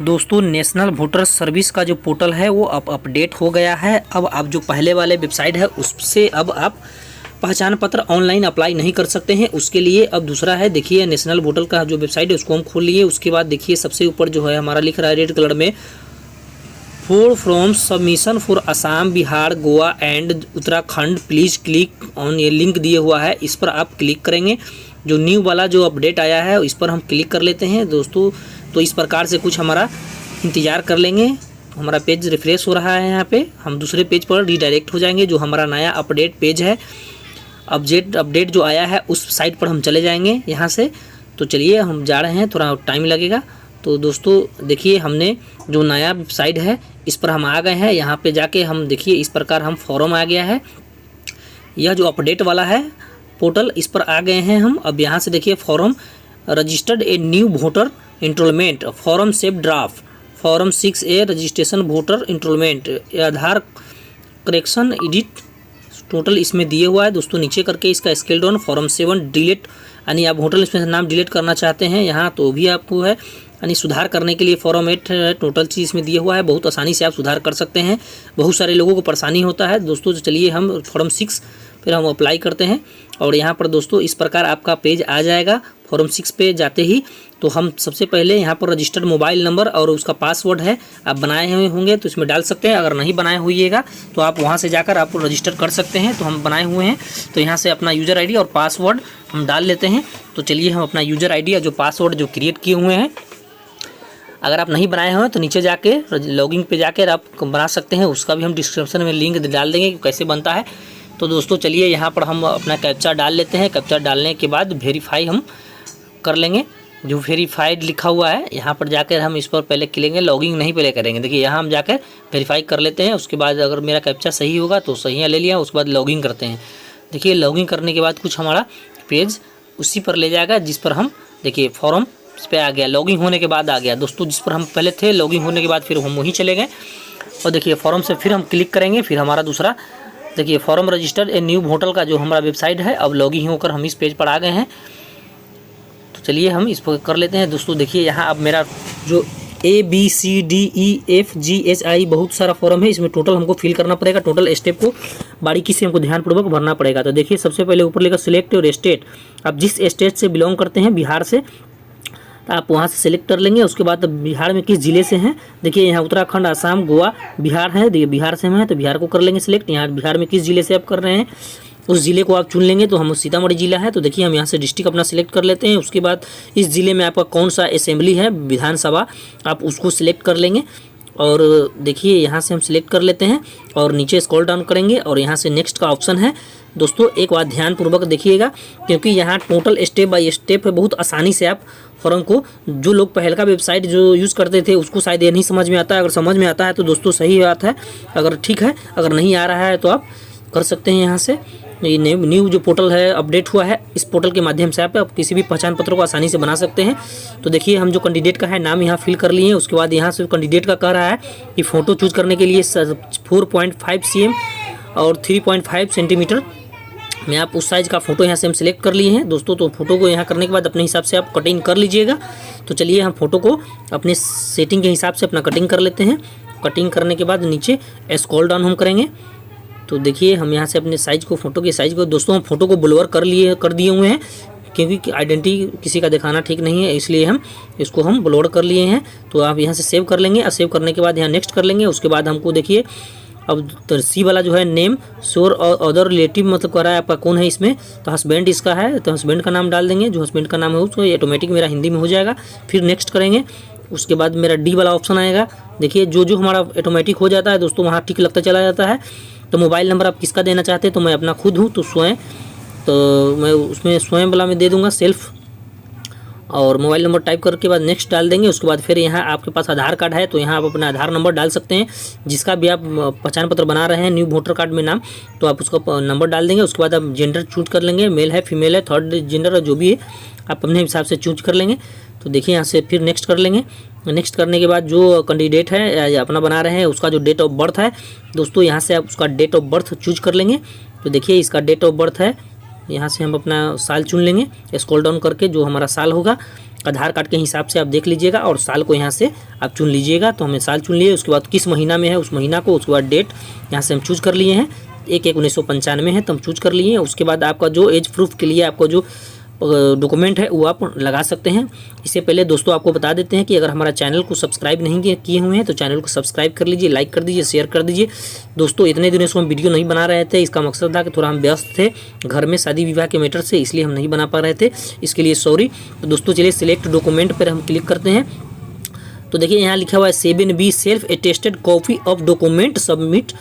दोस्तों national voter service का जो पोर्टल है वो अब अपडेट हो गया है। अब आप जो पहले वाले वेबसाइट है उससे अब आप पहचान पत्र ऑनलाइन अप्लाई नहीं कर सकते हैं। उसके लिए अब दूसरा है, देखिए नेशनल वोटर का जो वेबसाइट है उसको हम खोल लिए। उसके बाद देखिए सबसे ऊपर जो है हमारा लिख रहा है रेड कलर में, for from submission for Assam, Bihar, Goa and Uttarakhand, please click on, ये लिंक दिए हुआ है, इस पर आप क्लिक करेंगे। जो न्यू वाला जो अपडेट आया है इस पर हम क्लिक कर लेते हैं दोस्तों। तो इस प्रकार से कुछ हमारा इंतज़ार कर लेंगे, हमारा पेज रिफ्रेश हो रहा है। यहाँ पे हम दूसरे पेज पर रीडायरेक्ट हो जाएंगे, जो हमारा नया अपडेट पेज है। अपडेट जो आया है उस साइट पर हम चले जाएंगे यहाँ से। तो चलिए हम जा रहे हैं, थोड़ा टाइम लगेगा। तो दोस्तों देखिए हमने जो नया साइट है इस पर हम आ गए हैं। यहाँ पे जाके हम देखिए इस प्रकार हम फॉर्म आ गया है। यह जो अपडेट वाला है पोर्टल, इस पर आ गए हैं हम। अब यहाँ से देखिए form registered a new voter enrollment, form safe draft, form 6A registration voter enrollment, Aadhaar correction edit, total इसमें दिए हुआ है दोस्तों। नीचे करके इसका स्केल डाउन, फॉर्म 7 डिलीट, यानी आप होटल इसमें नाम डिलीट करना चाहते हैं यहाँ तो भी आपको है, यानी सुधार करने के लिए फॉर्म 8 है। टोटल चीज़ इसमें दिया हुआ है, बहुत आसानी से आप सुधार कर सकते हैं। बहुत सारे लोगों को परेशानी होता है दोस्तों। तो चलिए हम फॉर्म 6 फिर हम अप्लाई करते हैं। और यहाँ पर दोस्तों इस प्रकार आपका पेज आ जाएगा। फॉर्म 6 पे जाते ही तो हम सबसे पहले यहाँ पर रजिस्टर्ड मोबाइल नंबर और उसका पासवर्ड है, आप बनाए हुए होंगे तो इसमें डाल सकते हैं। अगर नहीं बनाए होइएगा तो आप वहाँ से जाकर आप रजिस्टर कर सकते हैं। तो हम बनाए हुए हैं तो यहाँ से अपना यूज़र आईडी और पासवर्ड हम डाल लेते हैं। तो चलिए हम अपना यूज़र आईडी या जो पासवर्ड जो क्रिएट किए हुए हैं, अगर आप नहीं बनाए हुए हैं तो नीचे जाके लॉगिन पे जाकर आप बना सकते हैं। उसका भी हम डिस्क्रिप्शन में लिंक डाल देंगे कि कैसे बनता है। तो दोस्तों चलिए यहाँ पर हम अपना कैप्चा डाल लेते हैं। कैप्चा डालने के बाद वेरीफाई हम कर लेंगे। जो वेरीफाइड लिखा हुआ है यहाँ पर जाकर हम इस पर पहले क्लिकेंगे, लॉगिंग नहीं पहले करेंगे। देखिए यहाँ हम जाकर वेरीफाई कर लेते हैं। उसके बाद अगर मेरा कैप्चा सही होगा तो सही ले लिया, उसके बाद लॉगिन करते हैं। देखिए लॉगिन करने के बाद कुछ हमारा पेज उसी पर ले जाएगा जिस पर हम देखिए फॉर्म इस पर आ गया, लॉगिन होने के बाद आ गया दोस्तों। जिस पर हम पहले थे लॉगिन होने के बाद फिर हम वहीं चले गए। और देखिए फॉर्म से फिर हम क्लिक करेंगे, फिर हमारा दूसरा देखिए form registered a new voter का जो हमारा वेबसाइट है, अब लॉगिन होकर हम इस पेज पर आ गए हैं। तो चलिए हम इस पर कर लेते हैं दोस्तों। देखिए यहाँ अब मेरा जो ABCDEFGHI बहुत सारा फॉर्म है, इसमें टोटल हमको फिल करना पड़ेगा। टोटल स्टेप को बारीकी से हमको ध्यानपूर्वक भरना पड़ेगा। तो देखिए सबसे पहले ऊपर लिखा सिलेक्ट योर स्टेट, आप जिस स्टेट से बिलोंग करते हैं, बिहार से, तो आप वहाँ से सिलेक्ट कर लेंगे। उसके बाद बिहार में किस ज़िले से हैं, देखिए यहाँ उत्तराखंड, असम, गोवा, बिहार है। देखिए बिहार से हैं तो बिहार को कर लेंगे सिलेक्ट। यहाँ बिहार में किस ज़िले से आप कर रहे हैं उस ज़िले को आप चुन लेंगे। तो हम सीतामढ़ी जिला है तो देखिए हम यहाँ से डिस्ट्रिक्ट अपना सिलेक्ट कर लेते हैं। उसके बाद इस ज़िले में आपका कौन सा असेंबली है, विधानसभा, आप उसको सिलेक्ट कर लेंगे। और देखिए यहाँ से हम सिलेक्ट कर लेते हैं और नीचे स्क्रॉल डाउन करेंगे और यहाँ से नेक्स्ट का ऑप्शन है। दोस्तों एक बात ध्यानपूर्वक देखिएगा क्योंकि यहाँ टोटल स्टेप बाय स्टेप है, बहुत आसानी से आप फॉर्म को, जो लोग पहले का वेबसाइट जो यूज़ करते थे उसको शायद ये नहीं समझ में आता है। अगर समझ में आता है तो दोस्तों सही बात है, अगर ठीक है, अगर नहीं आ रहा है तो आप कर सकते हैं। यहाँ से ये न्यू जो पोर्टल है अपडेट हुआ है, इस पोर्टल के माध्यम से आप किसी भी पहचान पत्र को आसानी से बना सकते हैं। तो देखिए हम जो कैंडिडेट का है नाम यहाँ फिल कर लिए हैं। उसके बाद यहाँ से कैंडिडेट का कह रहा है कि फ़ोटो चूज करने के लिए 4.5 cm और 3.5 सेंटीमीटर में आप उस साइज़ का फ़ोटो यहाँ से हम सिलेक्ट कर लिए हैं दोस्तों। तो फोटो को यहाँ करने के बाद अपने हिसाब से आप कटिंग कर लीजिएगा। तो चलिए हम फ़ोटो को अपने सेटिंग के हिसाब से अपना कटिंग कर लेते हैं। कटिंग करने के बाद नीचे स्क्रॉल डाउन हम करेंगे। तो देखिए हम यहाँ से अपने साइज़ को, फ़ोटो के साइज़ को, दोस्तों हम फ़ोटो को ब्लर कर दिए हुए हैं क्योंकि आइडेंटिटी किसी का दिखाना ठीक नहीं है, इसलिए हम इसको हम ब्लर कर लिए हैं। तो आप यहाँ से सेव कर लेंगे और सेव करने के बाद यहाँ नेक्स्ट कर लेंगे। उसके बाद हमको देखिए अब सी वाला जो है नेम श्योर और अदर रिलेटिव मतलब कर रहा है आपका कौन है इसमें, तो हस्बैंड इसका है तो हस्बैंड का नाम डाल देंगे। जो हस्बैंड का नाम है उसको ऑटोमेटिक मेरा हिंदी में हो जाएगा। फिर नेक्स्ट करेंगे। उसके बाद मेरा डी वाला ऑप्शन आएगा। देखिए जो हमारा ऑटोमेटिक हो जाता है दोस्तों, वहाँ टिक लगता चला जाता है। तो मोबाइल नंबर आप किसका देना चाहते हैं, तो मैं अपना खुद हूँ तो स्वयं, तो मैं उसमें स्वयं वाला में दे दूँगा सेल्फ, और मोबाइल नंबर टाइप करके बाद नेक्स्ट डाल देंगे। उसके बाद फिर यहाँ आपके पास आधार कार्ड है तो यहाँ आप अपना आधार नंबर डाल सकते हैं, जिसका भी आप पहचान पत्र बना रहे हैं न्यू वोटर कार्ड में नाम, तो आप उसका नंबर डाल देंगे। उसके बाद आप जेंडर चूज कर लेंगे, मेल है फीमेल है, थर्ड जेंडर जो भी है आप अपने हिसाब से चूज कर लेंगे। तो देखिए यहाँ से फिर नेक्स्ट कर लेंगे। नेक्स्ट करने के बाद जो कैंडिडेट है अपना बना रहे हैं उसका जो डेट ऑफ बर्थ है दोस्तों, यहाँ से आप उसका डेट ऑफ बर्थ चूज कर लेंगे। तो देखिए इसका डेट ऑफ बर्थ है, यहाँ से हम अपना साल चुन लेंगे स्क्रॉल डाउन करके, जो हमारा साल होगा आधार कार्ड के हिसाब से आप देख लीजिएगा और साल को यहाँ से आप चुन लीजिएगा। तो हमने साल चुन लिए, उसके बाद किस महीना में है उस महीना को, उसके बाद डेट यहाँ से हम चूज़ कर लिए हैं। 1/1/1995 है तो हम चूज़ कर लिए हैं। उसके बाद आपका जो एज प्रूफ के लिए आपको जो डॉक्यूमेंट है वो आप लगा सकते हैं। इससे पहले दोस्तों आपको बता देते हैं कि अगर हमारा चैनल को सब्सक्राइब नहीं किए हुए हैं तो चैनल को सब्सक्राइब कर लीजिए, लाइक कर दीजिए, शेयर कर दीजिए। दोस्तों इतने दिनों से हम वीडियो नहीं बना रहे थे, इसका मकसद था कि थोड़ा हम व्यस्त थे घर में शादी विवाह के मैटर से, इसलिए हम नहीं बना पा रहे थे, इसके लिए सॉरी। तो दोस्तों चलिए सिलेक्ट डॉक्यूमेंट पर हम क्लिक करते हैं। तो देखिए यहाँ लिखा हुआ है 7B self attested copy of document submit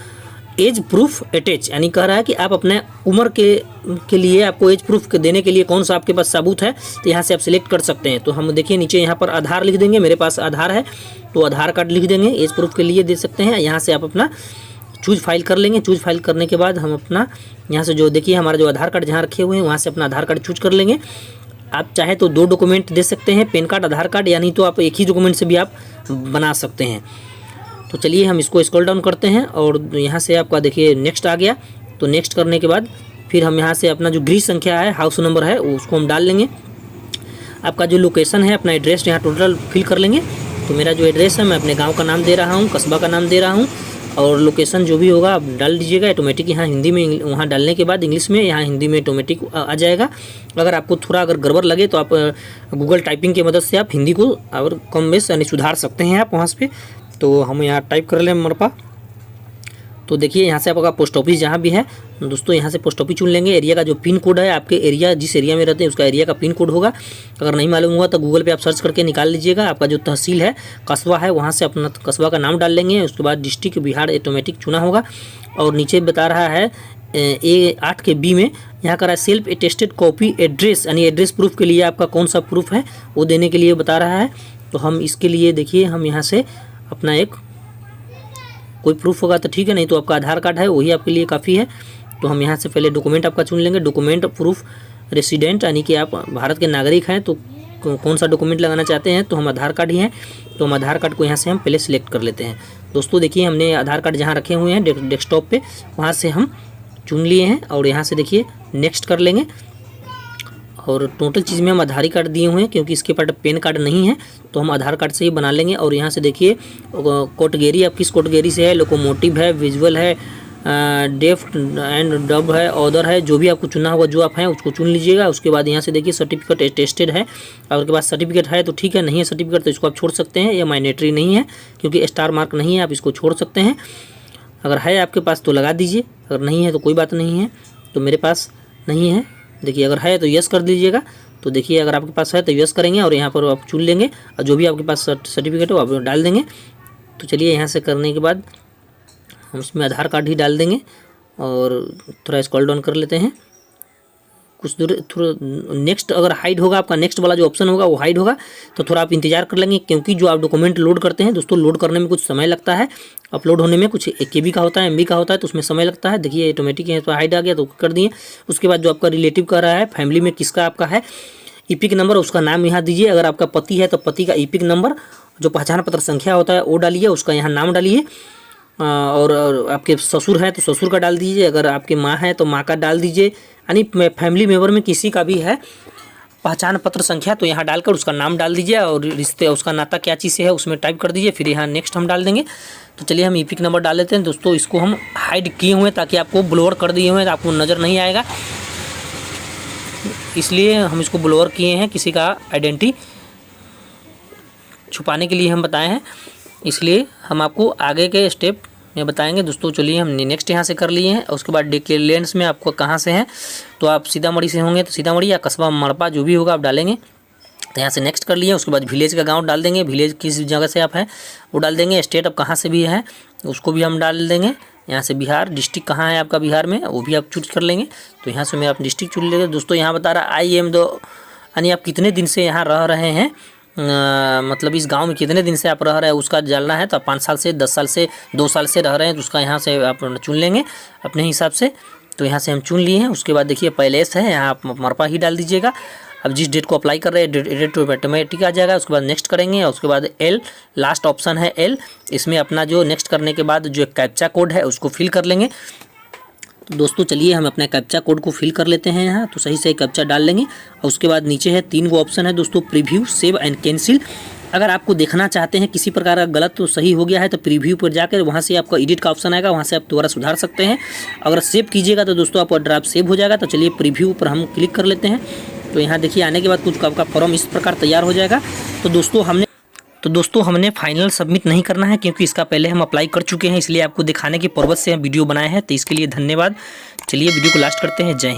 as proof attach, यानी कह रहा है कि आप अपने उम्र के लिए आपको एज प्रूफ देने के लिए कौन सा आपके पास सबूत है, तो यहाँ से आप सिलेक्ट कर सकते हैं। तो हम देखिए नीचे यहाँ पर आधार लिख देंगे, मेरे पास आधार है तो आधार कार्ड लिख देंगे, एज प्रूफ के लिए दे सकते हैं। यहाँ से आप अपना चूज फाइल कर लेंगे। चूज फाइल करने के बाद हम अपना यहाँ से जो देखिए हमारा जो आधार कार्ड जहाँ रखे हुए हैं वहाँ से अपना आधार कार्ड चूज कर लेंगे। आप चाहे तो 2 डॉक्यूमेंट दे सकते हैं, पैन कार्ड, आधार कार्ड, या नहीं तो आप एक ही डॉक्यूमेंट से भी आप बना सकते हैं। तो चलिए हम इसको स्क्रॉल डाउन करते हैं और यहाँ से आपका देखिए नेक्स्ट आ गया। तो नेक्स्ट करने के बाद फिर हम यहाँ से अपना जो गृह संख्या है, हाउस नंबर है, उसको हम डाल लेंगे। आपका जो लोकेशन है, अपना एड्रेस यहाँ टोटल फिल कर लेंगे। तो मेरा जो एड्रेस है मैं अपने गांव का नाम दे रहा हूँ, कस्बा का नाम दे रहा हूँ, और लोकेशन जो भी होगा आप डाल दीजिएगा। ऑटोमेटिक यहाँ हिंदी में, वहाँ डालने के बाद इंग्लिश में, यहाँ हिंदी में ऑटोमेटिक आ जाएगा। अगर आपको थोड़ा अगर गड़बड़ लगे तो आप गूगल टाइपिंग की मदद से आप हिंदी को और कम बेस यानी सुधार सकते हैं आप वहाँ पे। तो हम यहाँ टाइप कर लें मरपा। तो देखिए यहाँ से आपका पोस्ट ऑफिस जहाँ भी है दोस्तों, यहाँ से पोस्ट ऑफिस चुन लेंगे। एरिया का जो पिन कोड है, आपके एरिया जिस एरिया में रहते हैं उसका एरिया का पिन कोड होगा। अगर नहीं मालूम हुआ तो गूगल पे आप सर्च करके निकाल लीजिएगा। आपका जो तहसील है, कस्बा है, वहाँ से अपना कस्बा का नाम डाल लेंगे। उसके बाद डिस्ट्रिक्ट बिहार ऑटोमेटिक चुना होगा। और नीचे बता रहा है A8 के B में यहाँ कर रहा है सेल्फ अटेस्टेड कॉपी एड्रेस, यानी एड्रेस प्रूफ के लिए आपका कौन सा प्रूफ है वो देने के लिए बता रहा है। तो हम इसके लिए देखिए हम यहाँ से अपना एक कोई प्रूफ होगा तो ठीक है, नहीं तो आपका आधार कार्ड है वही आपके लिए काफ़ी है। तो हम यहाँ से पहले डॉक्यूमेंट आपका चुन लेंगे। डॉक्यूमेंट प्रूफ रेसिडेंट, यानी कि आप भारत के नागरिक हैं तो कौन सा डॉक्यूमेंट लगाना चाहते हैं, तो हम आधार कार्ड ही हैं तो हम आधार कार्ड को यहाँ से हम पहले सिलेक्ट कर लेते हैं। दोस्तों देखिए हमने आधार कार्ड जहाँ रखे हुए हैं डेस्कटॉप पे, वहाँ से हम चुन लिए हैं और यहाँ से देखिए नेक्स्ट कर लेंगे। और टोटल चीज़ में हम आधार कार्ड दिए हुए हैं, क्योंकि इसके पास पैन कार्ड नहीं है तो हम आधार कार्ड से ही बना लेंगे। और यहाँ से देखिए कैटेगरी आप किस कैटेगरी से है, लोकोमोटिव है, विजुअल है, डेफ एंड डब है, ऑदर है, जो भी आपको चुनना होगा जो आप हैं उसको चुन लीजिएगा। उसके बाद यहाँ से देखिए सर्टिफिकेट अटेस्टेड है, आपके पास सर्टिफिकेट है तो ठीक है, नहीं है सर्टिफिकेट तो इसको आप छोड़ सकते हैं। यह माइनेटरी नहीं है क्योंकि स्टार मार्क नहीं है, आप इसको छोड़ सकते हैं। अगर है आपके पास तो लगा दीजिए, अगर नहीं है तो कोई बात नहीं है। तो मेरे पास नहीं है, देखिए अगर है तो यस कर दीजिएगा। तो देखिए अगर आपके पास है तो यस करेंगे और यहाँ पर आप चुन लेंगे और जो भी आपके पास सर्टिफिकेट है वो आप डाल देंगे। तो चलिए यहाँ से करने के बाद हम इसमें आधार कार्ड ही डाल देंगे और थोड़ा स्क्रॉल डाउन कर लेते हैं कुछ दूर। थोड़ा नेक्स्ट अगर हाइड होगा, आपका नेक्स्ट वाला जो ऑप्शन होगा वो हाइड होगा तो थोड़ा आप इंतजार कर लेंगे, क्योंकि जो आप डॉक्यूमेंट लोड करते हैं दोस्तों, लोड करने में कुछ समय लगता है। अपलोड होने में कुछ KB का होता है, MB का होता है, तो उसमें समय लगता है। देखिए ऑटोमेटिक यहाँ पर हाइड आ गया तो कर दिए। उसके बाद जो आपका रिलेटिव कर रहा है, फैमिली में किसका आपका है, EPIC नंबर, उसका नाम यहाँ दीजिए। अगर आपका पति है तो पति का EPIC नंबर, जो पहचान पत्र संख्या होता है वो डालिए, उसका यहाँ नाम डालिए। और आपके ससुर हैं तो ससुर का डाल दीजिए, अगर आपके माँ है तो माँ का डाल दीजिए। यानी फैमिली मेम्बर में किसी का भी है पहचान पत्र संख्या तो यहाँ डालकर उसका नाम डाल दीजिए और रिश्ते उसका नाता क्या चीज़ से है उसमें टाइप कर दीजिए। फिर यहाँ नेक्स्ट हम डाल देंगे। तो चलिए हम EPIC नंबर डाल लेते हैं दोस्तों। इसको हम हाइड किए हुए हैं ताकि आपको ब्लोअर कर दिए हुए हैं तो आपको नज़र नहीं आएगा, इसलिए हम इसको ब्लोअर किए हैं। किसी का आइडेंटिटी छुपाने के लिए हम बताए हैं, इसलिए हम आपको आगे के स्टेप में बताएंगे दोस्तों। चलिए हमने नेक्स्ट यहाँ से कर लिए हैं। उसके बाद डिक्लेरेंस में आपको कहाँ से हैं, तो आप सीतामढ़ी से होंगे तो सीतामढ़ी या कस्बा मरपा जो भी होगा आप डालेंगे। तो यहाँ से नेक्स्ट कर लिए। उसके बाद विलेज का गांव डाल देंगे, विलेज किस जगह से आप हैं वो डाल देंगे। स्टेट आप कहाँ से भी हैं उसको भी हम डाल देंगे। यहाँ से बिहार, डिस्ट्रिक्ट कहाँ है आपका बिहार में वो भी आप चूज कर लेंगे। तो यहाँ से मैं आप डिस्ट्रिक्ट चुन लेंगे। दोस्तों यहाँ बता रहा IM दो, यानी आप कितने दिन से यहाँ रह रहे हैं, मतलब इस गांव में कितने दिन से आप रह रहे हैं उसका डालना है। तो आप 5 साल से, 10 साल से, 2 साल से रह रहे हैं तो उसका यहाँ से आप चुन लेंगे अपने हिसाब से। तो यहाँ से हम चुन लिए हैं। उसके बाद देखिए पैलेस है, यहाँ आप मरपा ही डाल दीजिएगा। अब जिस डेट को अप्लाई कर रहे हैं डेट ऑटोमेटिक आ जाएगा। उसके बाद नेक्स्ट करेंगे और उसके बाद L, लास्ट ऑप्शन है L, इसमें अपना जो नेक्स्ट करने के बाद जो कैप्चा कोड है उसको फिल कर लेंगे। तो दोस्तों चलिए हम अपना कैप्चा कोड को फिल कर लेते हैं यहाँ। तो सही से कैप्चा डाल लेंगे और उसके बाद नीचे है 3 गो ऑप्शन है दोस्तों, प्रीव्यू, सेव एंड कैंसिल। अगर आपको देखना चाहते हैं किसी प्रकार का गलत तो सही हो गया है तो प्रीव्यू पर जाकर वहाँ से आपका एडिट का ऑप्शन आएगा, वहाँ से आप दोबारा सुधार सकते हैं। अगर सेव कीजिएगा तो दोस्तों आपका ड्राफ्ट सेव हो जाएगा। तो चलिए प्रीव्यू पर हम क्लिक कर लेते हैं। तो यहाँ देखिए आने के बाद कुछ आपका फॉर्म इस प्रकार तैयार हो जाएगा। तो दोस्तों हमने फाइनल सबमिट नहीं करना है क्योंकि इसका पहले हम अप्लाई कर चुके हैं, इसलिए आपको दिखाने के पर्पज से हम वीडियो बनाए हैं। तो इसके लिए धन्यवाद। चलिए वीडियो को लास्ट करते हैं। जय हिंद।